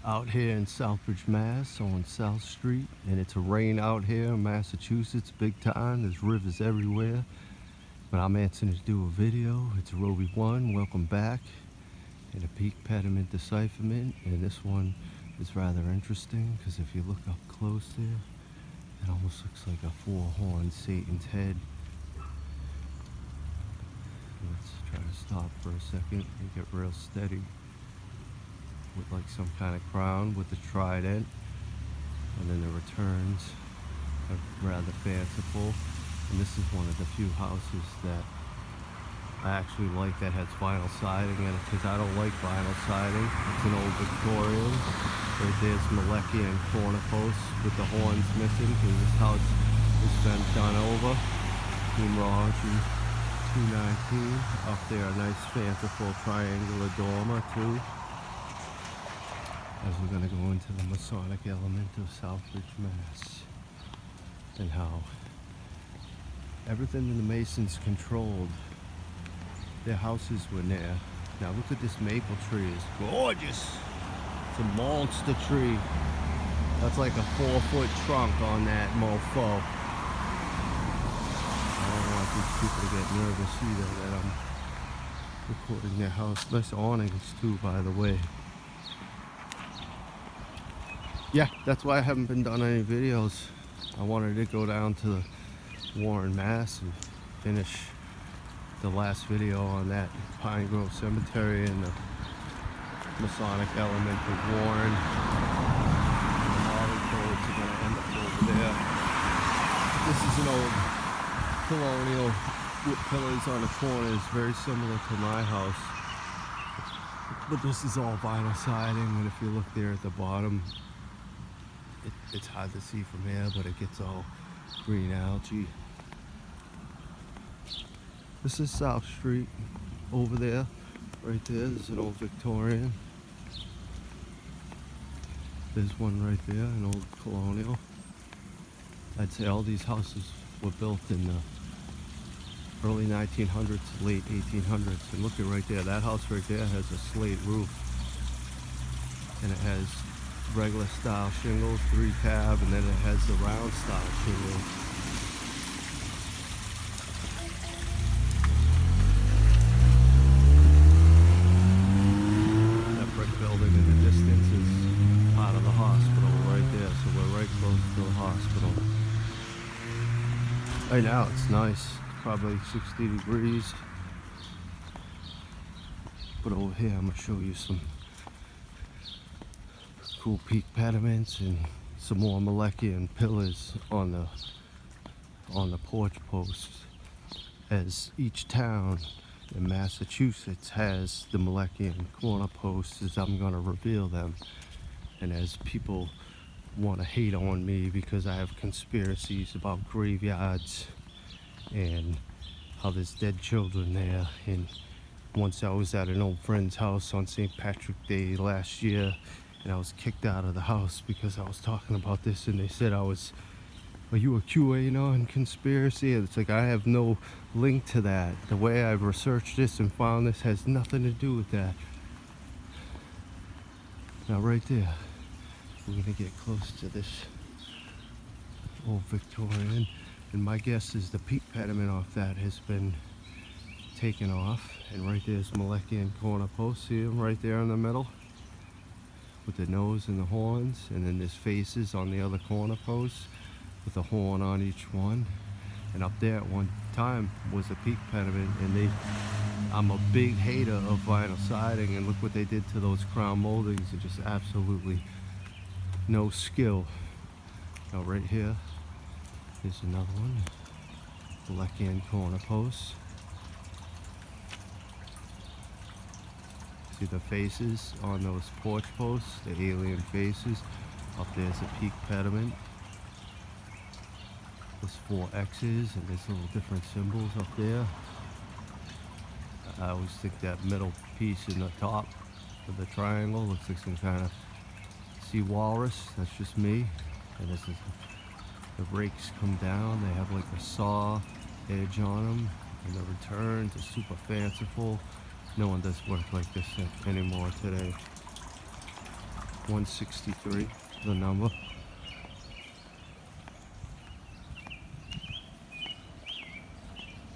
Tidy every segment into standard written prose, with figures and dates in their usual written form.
Out here in Southbridge, Mass, on South Street, and it's a rain out here in Massachusetts, big time. There's rivers everywhere, but I'm answering to do a video. It's Roby 1, welcome back, and a peak pediment decipherment. And this one is rather interesting because if you look up close there, it almost looks like a four-horned Satan's head. Let's try to stop for a second and get real steady. With like some kind of crown with the trident, and then the returns are rather fanciful. And this is one of the few houses that I actually like that has vinyl siding in it, because I don't like vinyl siding. It's an old Victorian. Right there's Malekian corner posts with the horns missing, because this house has been done over. Numerology 219. Up there, a nice fanciful triangular dormer too. As we're going to go into the Masonic element of Southbridge, Mass, and how everything in the Masons controlled. Their houses were near. Now look at this maple tree, it's gorgeous. It's a monster tree. That's like a 4-foot trunk on that mofo. I don't want these people to get nervous either that I'm recording their house. Nice awnings too, by the way. Yeah, that's why I haven't been done any videos. I wanted to go down to Warren, Mass and finish the last video on that Pine Grove Cemetery and the Masonic element of Warren. And the model codes are going to end up over there. This is an old colonial with pillars on the corners, very similar to my house. But this is all vinyl siding, and if you look there at the bottom, it's hard to see from here, but it gets all green algae. This is South Street over there. Right there, there's an old Victorian. There's one right there, an old colonial. I'd say all these houses were built in the early 1900s, late 1800s. And look at right there, that house right there has a slate roof. And it has regular style shingles, 3-tab, and then it has the round style shingles. That brick building in the distance is part of the hospital right there, so we're right close to the hospital. Right now it's nice, it's probably 60 degrees. But over here I'm going to show you some cool peak pediments and some more Malekian pillars on the porch posts, as each town in Massachusetts has the Malekian corner posts, as I'm going to reveal them. And as people want to hate on me because I have conspiracies about graveyards and how there's dead children there. And once I was at an old friend's house on St. Patrick's Day last year, and I was kicked out of the house because I was talking about this, and they said are you a QA on conspiracy? And it's like, I have no link to that. The way I've researched this and found this has nothing to do with that. Now right there, we're gonna get close to this old Victorian, and my guess is the peak pediment off that has been taken off. And right there's Malekian corner post, see them right there in the middle? With the nose and the horns, and then there's faces on the other corner posts with a horn on each one. And up there at one time was a peak pediment, and I'm a big hater of vinyl siding, and look what they did to those crown moldings. It's just absolutely no skill. Now right here is another one, Malekian corner post. See the faces on those porch posts, the alien faces. Up there's a peak pediment. There's 4 X's, and there's little different symbols up there. I always think that middle piece in the top of the triangle looks like some kind of sea walrus. That's just me. And this is the rakes come down. They have like a saw edge on them, and the returns are super fanciful. No one does work like this anymore today. 163, the number.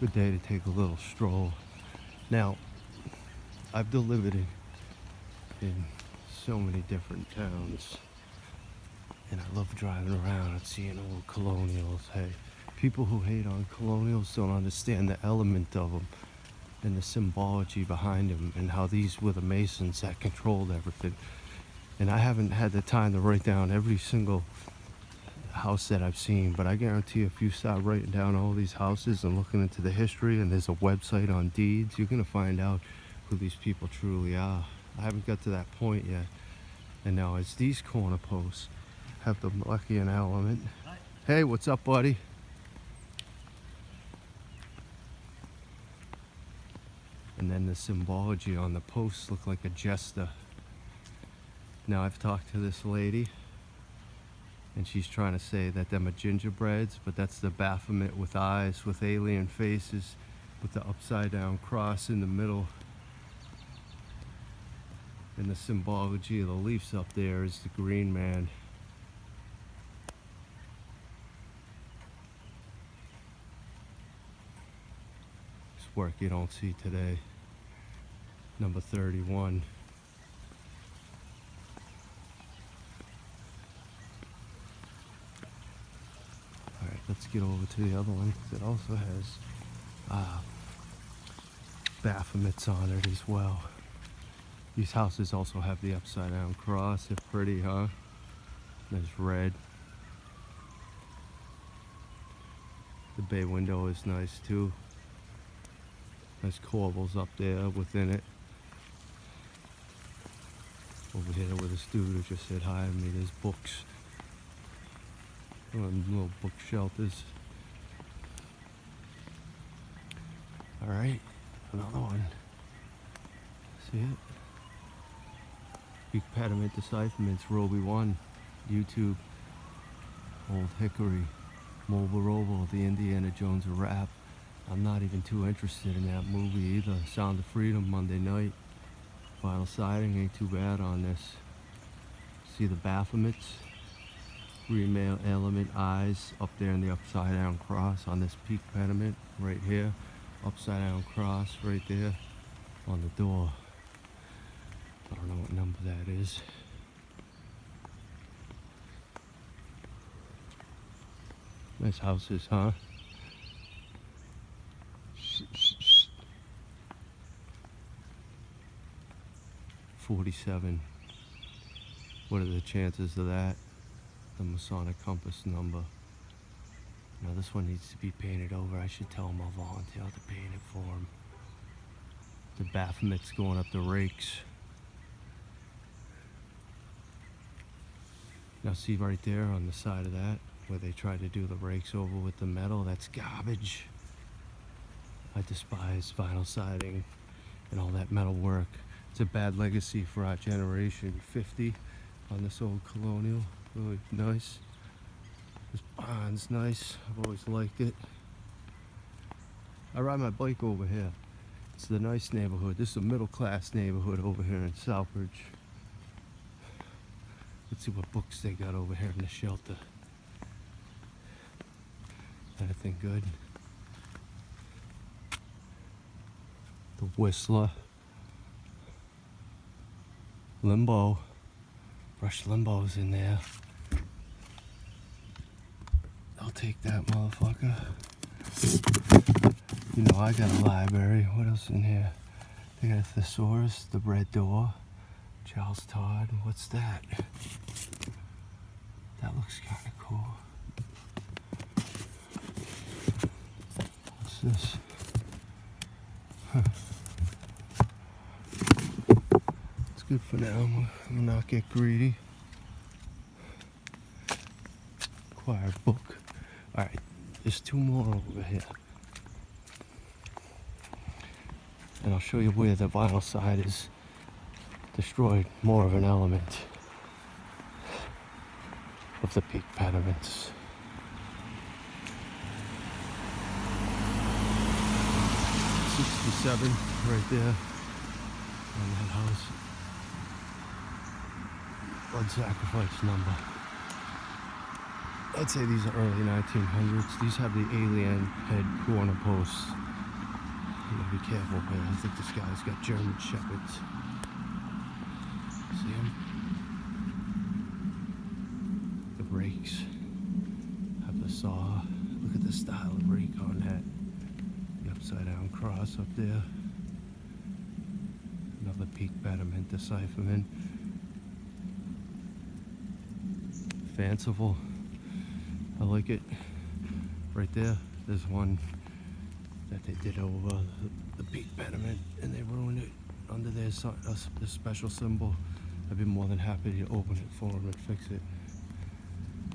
Good day to take a little stroll. Now, I've delivered in so many different towns, and I love driving around and seeing old colonials. Hey, people who hate on colonials don't understand the element of them and the symbology behind them, and how these were the Masons that controlled everything. And I haven't had the time to write down every single house that I've seen, but I guarantee if you start writing down all these houses and looking into the history, and there's a website on deeds, you're gonna find out who these people truly are. I haven't got to that point yet. And now as these corner posts have the Malekian element. Hey, what's up, buddy? And then the symbology on the posts look like a jester. Now I've talked to this lady, and she's trying to say that them are gingerbreads, but that's the Baphomet with eyes, with alien faces, with the upside down cross in the middle. And the symbology of the leaves up there is the green man. It's work you don't see today. Number 31. Alright, let's get over to the other one, because it also has Baphomets on it as well. These houses also have the upside down cross. They're pretty, huh? There's red. The bay window is nice too. There's corbels up there within it. Over here with this dude who just said hi to me, there's books. Little book shelters. Alright, another one. See it? Big pediment decipherments, Roby 1, YouTube. Old Hickory, Mobile Robo, the Indiana Jones of rap. I'm not even too interested in that movie either. Sound of Freedom, Monday night. Vinyl siding ain't too bad on this. See the Baphomets? Green male element eyes up there in the upside down cross on this peak pediment right here. Upside down cross right there on the door. I don't know what number that is. Nice houses, huh? 47. What are the chances of that? The Masonic compass number. Now this one needs to be painted over. I should tell him I'll volunteer to paint it for him. The Baphomet's going up the rakes. Now see right there on the side of that, where they tried to do the rakes over with the metal, that's garbage. I despise vinyl siding and all that metal work. It's a bad legacy for our generation. 50 on this old colonial, really nice. This bond's nice, I've always liked it. I ride my bike over here. It's the nice neighborhood. This is a middle class neighborhood over here in Southbridge. Let's see what books they got over here in the shelter. Anything good? The Whistler. Limbo. Rush Limbo's in there. I'll take that motherfucker. You know I got a library. What else in here? They got a thesaurus, the Red Door, Charles Todd. What's that? That looks kind of cool. What's this? Huh. It's good for now. I'm not get greedy. Acquire a book. Alright, there's two more over here. And I'll show you where the vinyl side is destroyed more of an element of the peak pediments. '67 right there on that house. blood sacrifice number. I'd say these are early 1900s. These have the alien head corner posts. You gotta be careful, man. I think this guy's got German shepherds. See him? The rakes have the saw. Look at the style of rake on that. The upside down cross up there. Another peak pediment decipherment. Fanciful. I like it. Right there, there's one that they did over the peak pediment and they ruined it under their the special symbol. I'd be more than happy to open it for them and fix it.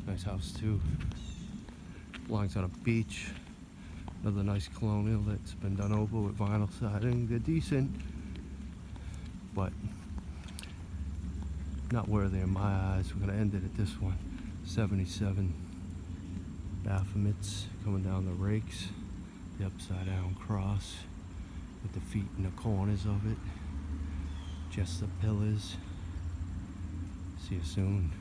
Nice house too. Belongs on a beach. Another nice colonial that's been done over with vinyl siding. They're decent, but not worthy in my eyes. We're gonna end it at this one. 77 Baphomets coming down the rakes. The upside down cross with the feet in the corners of it. Just the pillars. See you soon.